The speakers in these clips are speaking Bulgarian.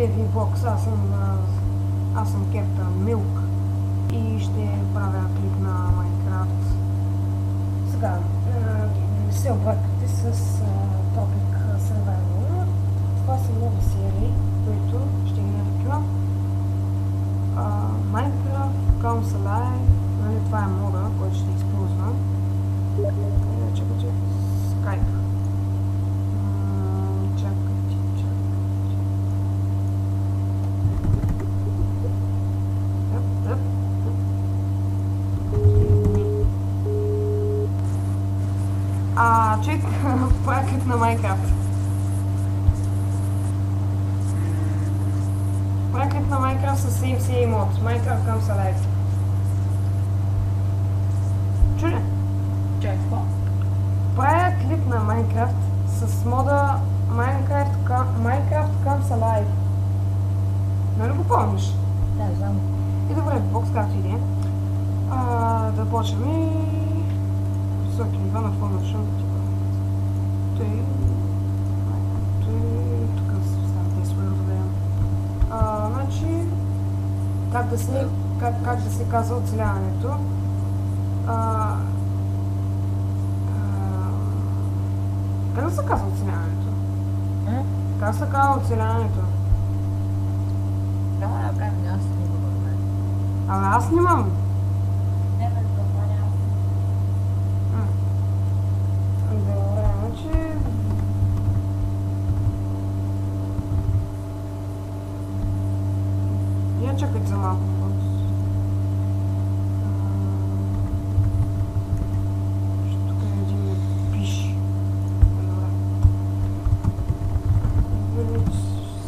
ви бокс, аз съм Кептън Милк и ще правя клип на Майнкрафт. Сега, не се объркате с Topic Survival. Това са нови серии, които ще ги нарека. Minecraft Comes Alive, нали, това е мода, който ще използвам. Чакайте, Skype. Чек, правя клип на Майнкрафт. Правя клип на Майнкрафт с CMCA мод. Minecraft Comes Alive. Чули? Чай, какво? Правя клип на Майнкрафт с мода Minecraft Comes Alive. Нали го помниш? Да, знам. И добре, бокс както иде. Да почнем и... високи нива на фона шум. Той... тук става тези свои разгледам. Значи... Как да се казва оцеляването? Как да се казва оцеляването? Как се казва оцеляването? Да, правим, аз не го знам. Аз нямам. Не, бе, това няма. Добре, значи... Я чакайте за малко. Тук един ми пише. Добре. Village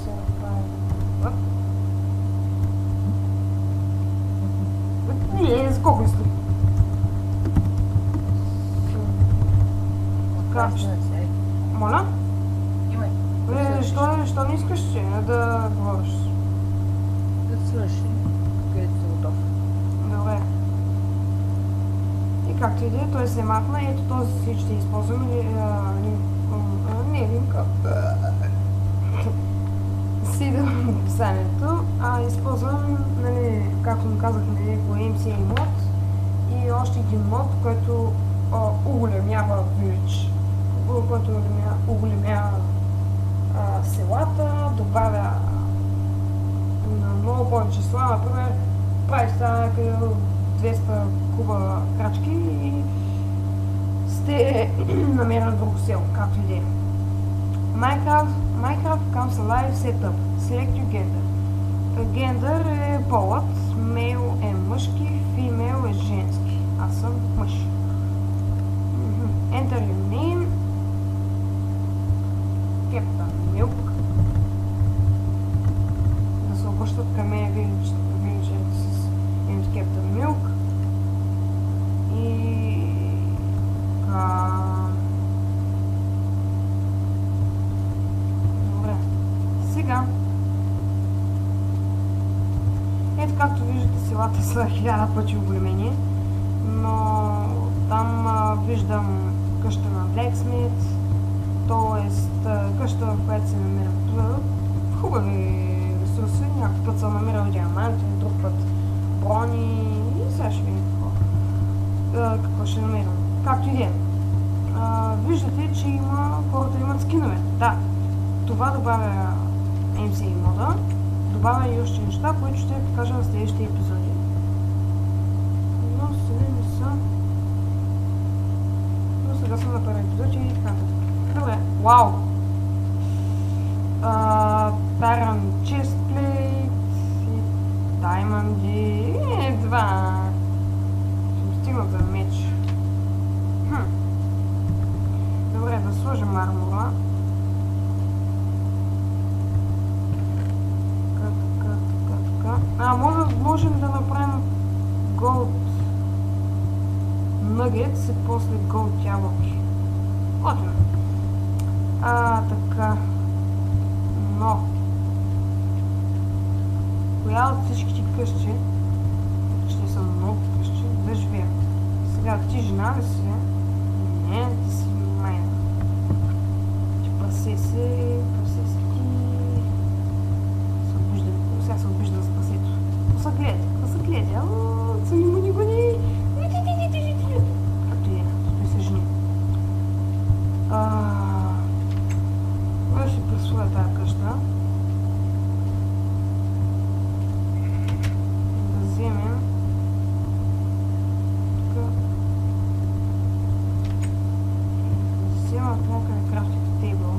Survival. Не, сколько ли стои? Как? Моля? Имай. Що не искаш да говориш? Да свърши, където си готов. Добре. И както и да е, той се махна и ето този си ще използвам не линка. Си да в описанието. Използвам, нали, както ми казахме, по MCA мод и още един мод, който оголемява Village, който оголемява селата, добавя на много повече числа, например, прави стана 200 куба крачки и сте намерили друго село, както и да е. Minecraft Comes Alive Setup. Select your gender. Гендър е полът, мейл е мъжки, фимейл е женски. Аз съм мъж. Enter your name. Кептън Милк. Да се обръщат към мен виличерите с името Кептън Милк. И... Добре. Сега. Ето както виждате, селата са 1000 пъти оголемени, но там виждам къща на Blacksmith, т.е. къща, в която се намират хубави ресурси. Някакъв път съм намирал диаманти, друг път брони и сега ще видим какво ще намирам. Както и да е. Виждате, че хората имат скинове. Да, това добавя MCA мода. Добавя и още неща, които ще покажа в следващите епизоди. Но сега съм на първи епизод и така нататък. Добре, вау! Таран честплейт и даймонди. Едва. Ще стигна за меч. Добре, да сложим армора. Можем да направим голд нъгетс и после голд ябълки. Готвим. Така. Но коя от всичките къщи, ще са много къщи, да живеят? Сега ти жена ли си? Не, ти си майна. Ти прасе си ти. късъклет. Цани му ни гони. Както и е, той се жени. Ще присвоя тази къща. Да вземем тук. Да вземем от някъде крафтинг тейбъл.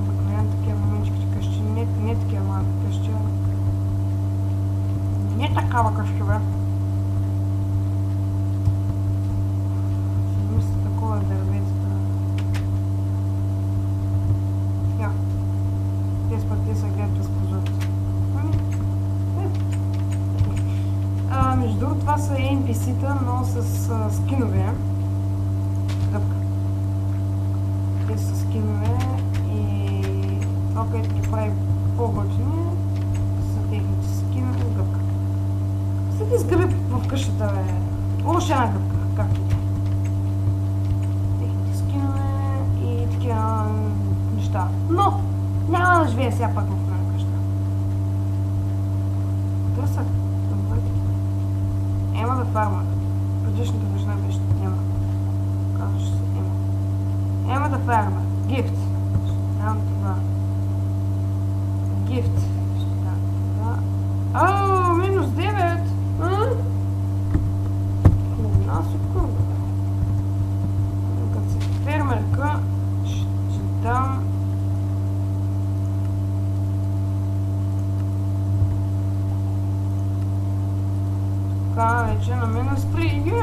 Обикновено такива маленчките къщи, не такива малки къщи. Не такава къща, бе. Ще мисля такова дърветата. Я. Те са гледат през прозорец. Между другото, това са NPC-та, но с скинове. Гъбка. Те са скинове и това, което ги прави по-готини, са техните скинове и гъбка. Седи с гъби в къщата, бе. Още една гъбка, както и техните скинове и такива неща. Но няма да живея сега пак в една къща. Търсък. Ема да фарма. Предишната вежна беше Ема. Казваше се Ема. Ема да фарма. Гифт. Ще дам това. Гифт. Ще дам това. Минус 9! Една секунда. Като си фермерка, ще дам... Така, вече на минус 3.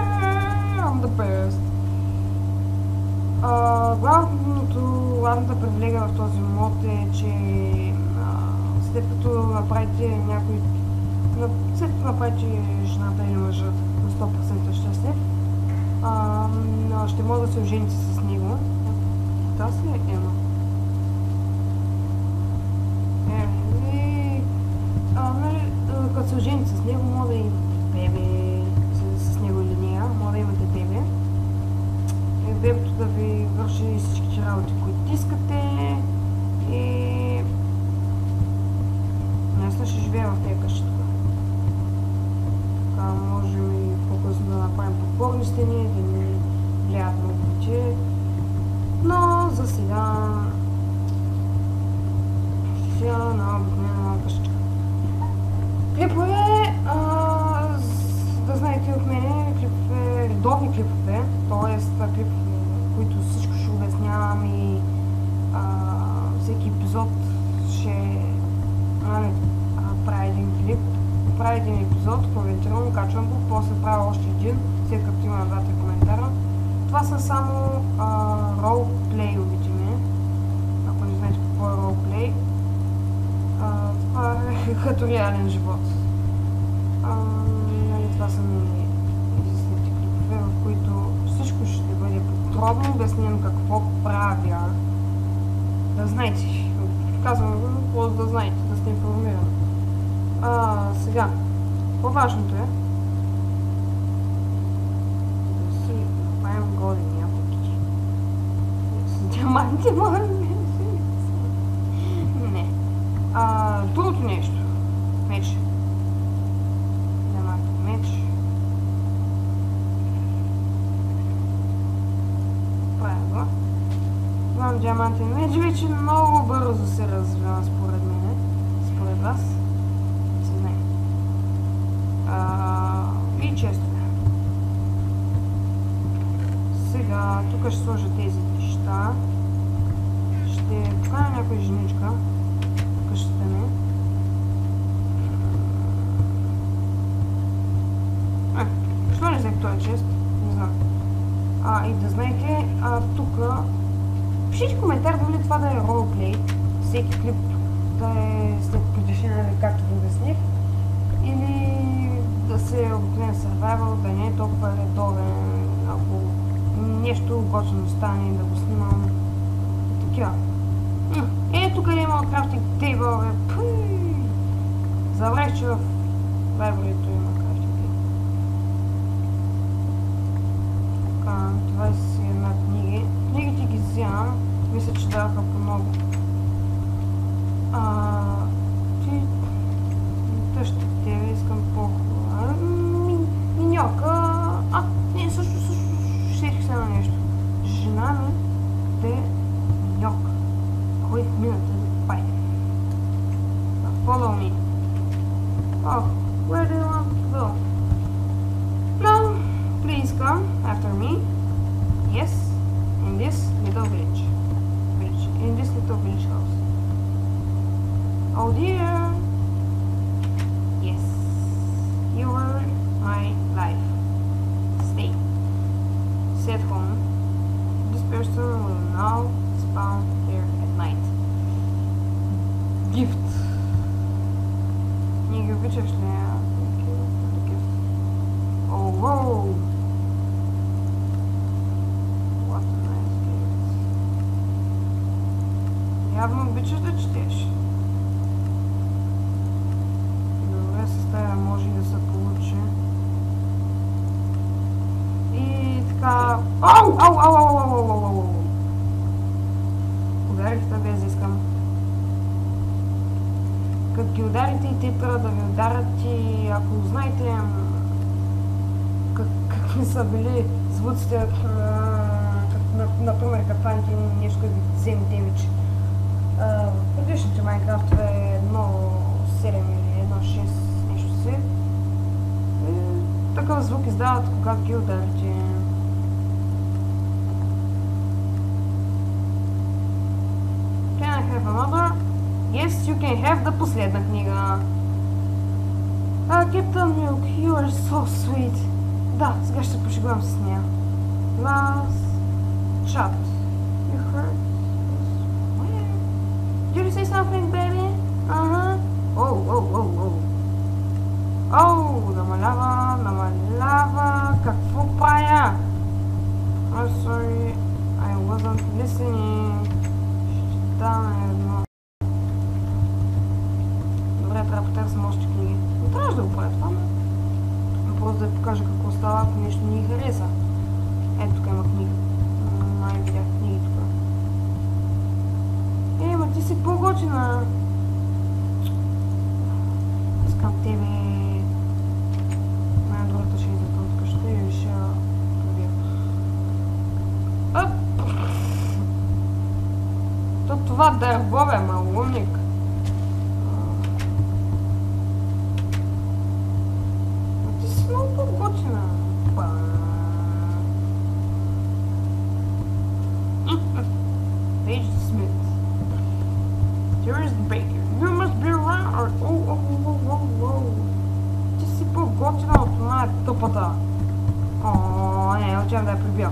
I'm the best. Главната привилегия в този мод е, че след като направите някой... След като направите жената или мъжът на 100% щастлив, ще може да се ожените с него. Тази е Ема. Като се ожените с него, може да имате бебе с него или нея, може да имате бебе. И бебето да ви върши всичките работи, които искате. И... Наистина ще живея в тези къщи тук. Така можем и по-късно да направим подпорни стени, да ни влияят много пъти. Но за сега... на обикновена къщичка. Клипове, да знаете от мене, редовни клипове, т.е. клипове, които всичко ще обяснявам и всеки епизод ще прави един клип, прави един епизод, коментирам, качвам го, после правя още един, след като има двата коментара. Това са само ролплейовите ми, ако не знаете какво е ролплей. Това е като реален живот. Това са ми изясните клипове, в които всичко ще бъде подробно обяснено какво правя. Да знаете. Казвам го, просто да знаете, да сте информирани. Сега, по-важното е да си направим години ябълките. С диаманти може не. Другото нещо. Меч. Диамантен меч. Правилно. Знам, диамантен меч вече много бързо се развива според мен. Според вас. Се знае. И често. Сега, тук ще сложа тези неща. Ще поканя някоя женичка. Къщата ми. Що не взех този чест? Не знам. И да знаете, тук пишете коментар дали това да е ролплей, всеки клип да е след предишение, както ви обясних, или да се обикновен survival, да не е толкова редовен, ако нещо готино стане, да го снимам. Такива. Тук има крафтинг тейбъл, бе. Забравих, че в лайбрарито има крафтинг тейбъл. Така, 21 книги. Книгите ги вземам. Мисля, че даваха по много. ти... Тъщо тебе искам по-хубава. Миньока... Не, също щех се на нещо. Жена ми те миньока. Ходих мината да пай. Follow me. Oh, where do you want to go? No, please come after me. Yes, in this little village. In this little village house. Oh dear. Yes, you are my life. Stay. Set home. This person will now spawn here at night. Gift. Не ги обичаш ли? Oh, wow! What a nice gift. Явно обичаш да четеш. Добре, с тая може и да се получи. И така... Ау! Ау! Ау! Ау! Ау! Ау! Ау! Ударих без да искам. Като ги ударите и те трябва да ви ударят и ако знаете какви са били звуците, например като фаните нещо да ви вземе демидж. Предишните Майнкрафтове 1.7 или 1.6 нещо си. Такъв звук издават когато ги ударите. Can I have another? Yes, you can have the последна книга. Captain Milk, you are so sweet. Да, сега ще пошегувам с нея. Last chat. You heard? Did you say something, baby? Oh, oh, oh, oh. Oh, намалява. Какво правя? I'm sorry, I wasn't listening. Ще дам едно. Трябва да потърсим още книги. Не трябваше да го правя това, но просто да ви покажа какво става, ако нещо ни хареса. Ето тук има книга. Май видях книги тук. Ма ти си по-готина. Искам тебе. Най-добрата ще излетам тук ще и ще пробия. Това дърво бе, малумник. Page Smith. Here is the baker. You must be around. Oh. Ти си по-готина от това тъпата. Не, отивам да я прибия.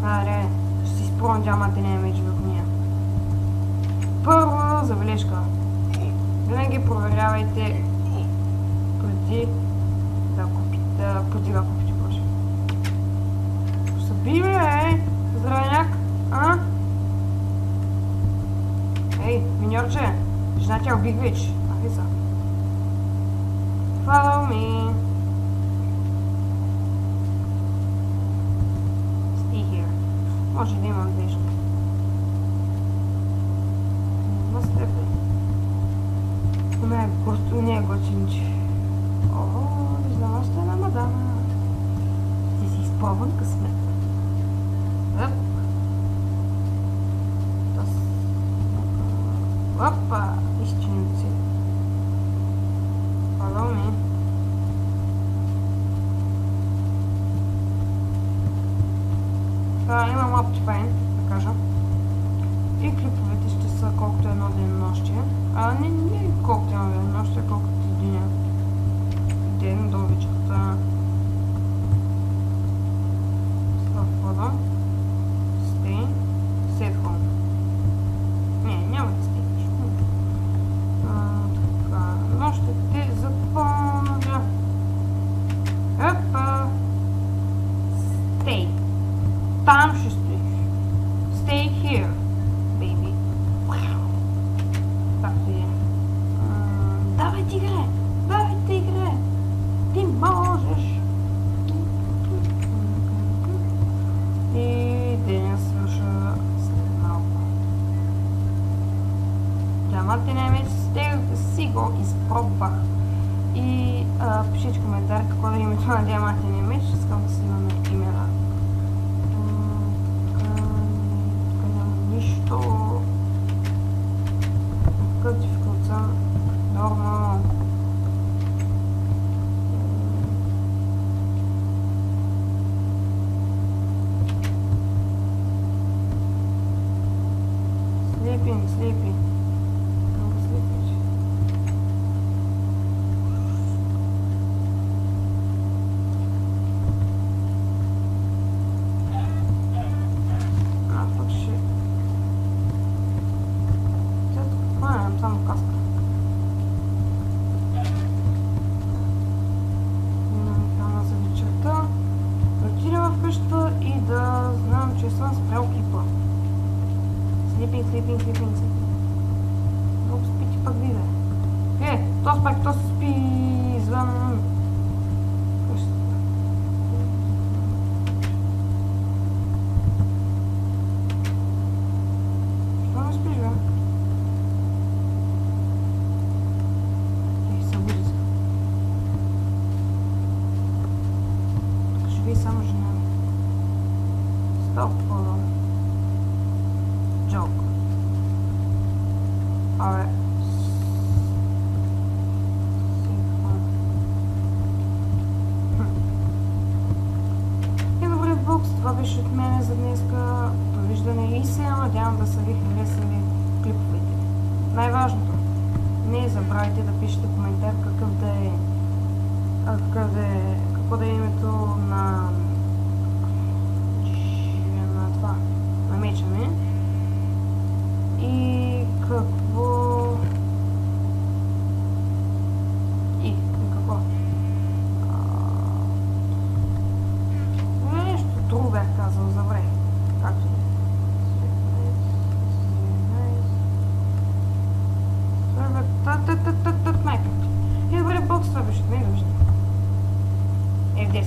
Аре, ще си спомням дямата не е меч върху нея. Първа забележка. Винаги проверявайте преди да купите, проще. Съби, бе! Здравейняк! Ей, миньорче! Жена тя убих вече. Ахи са. Follow me. Stay here. Може да имам нещо. Настъпи. Не е готинче. Виждам още една мадама. Ти си изпробван късмет. Опа! Изчиници. Follow me. Имам Optifine, да кажа. И клиповете ще са колкото едно денонощие. Не колкото едно денонощие, колкото един ден до вечерта. Входа. Stay. Set home. Няма да стигнеш. Така, но ще те запомня. Опа! Stay. Там ще стоиш. Stay here, baby. Както е. Давай ти игре! Ти можеш! И деня свърша след малко. Дямата не е месец. Стегах си го изпробвах. И пишете коментар какво да е името на диамантения меч. Искам да си имаме имена. Тук няма нищо. Какъв дификулт съм? Нормално. Sleeping. Много слепич. Пък ще... Нямам само каска. Имам храна за вечерта. Да отидем в къщата и да знам, че съм спрял клипа. Sleeping. Много спи ти пък виде. То се спи извън къщата. Що не спиш, бе? Събуди се. Тук живее само жена ми. Стоп, Джок. Абе. И добре, бокс, това беше от мене за днеска. Довиждане и се надявам да са ви харесали клиповете. Най-важното, не забравяйте да пишете коментар какво да е името на това, на меча ми. И какво... Нещо друго бях казал за време. Както и най-път. И добре, бокс, това беше от мен. F10 е